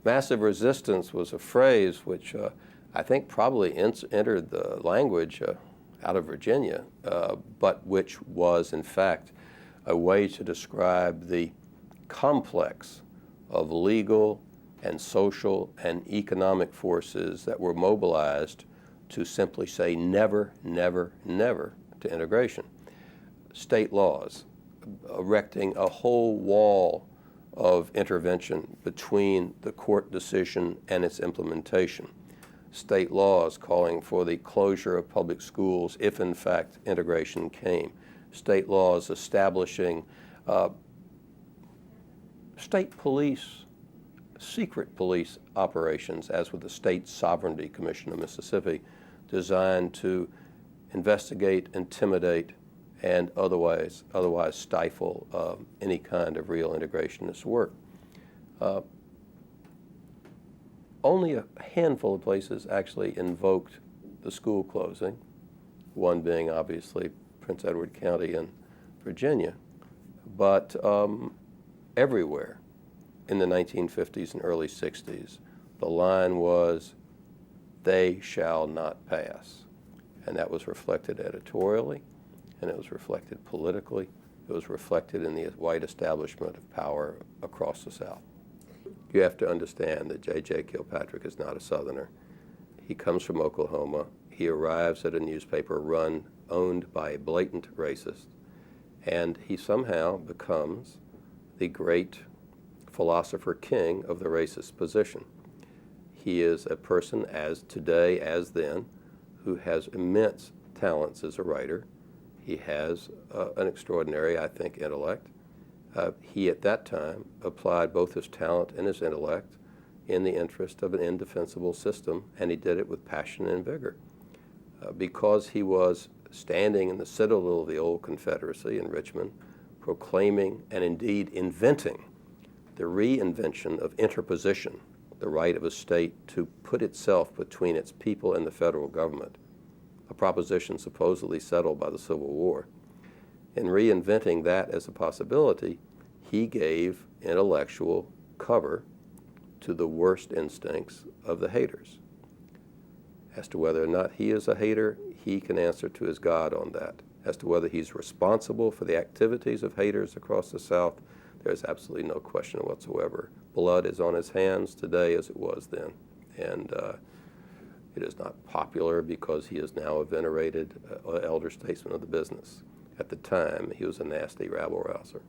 Massive resistance was a phrase which I think probably entered the language out of Virginia, but which was in fact a way to describe the complex of legal and social and economic forces that were mobilized to simply say never, never, never to integration. State laws, erecting a whole wall of intervention between the court decision and its implementation. State laws calling for the closure of public schools if in fact integration came. State laws establishing state police, secret police operations, as with the State Sovereignty Commission of Mississippi, designed to investigate, intimidate, and otherwise stifle any kind of real integrationist work. Only a handful of places actually invoked the school closing, one being obviously Prince Edward County in Virginia, but everywhere in the 1950s and early 60s, the line was, "They shall not pass." And that was reflected editorially, and it was reflected politically. It was reflected in the white establishment of power across the South. You have to understand that J.J. Kilpatrick is not a Southerner. He comes from Oklahoma. He arrives at a newspaper owned by a blatant racist, and he somehow becomes the great philosopher king of the racist position. He is a person, as today as then, who has immense talents as a writer. He has an extraordinary, I think, intellect. He, at that time, applied both his talent and his intellect in the interest of an indefensible system, and he did it with passion and vigor. Because he was standing in the citadel of the old Confederacy in Richmond, proclaiming and indeed inventing the reinvention of interposition, the right of a state to put itself between its people and the federal government, a proposition supposedly settled by the Civil War. In reinventing that as a possibility, he gave intellectual cover to the worst instincts of the haters. As to whether or not he is a hater, he can answer to his God on that. As to whether he's responsible for the activities of haters across the South, there's absolutely no question whatsoever. Blood is on his hands today as it was then. And it is not popular because he is now a venerated elder statesman of the business. At the time, he was a nasty rabble-rouser.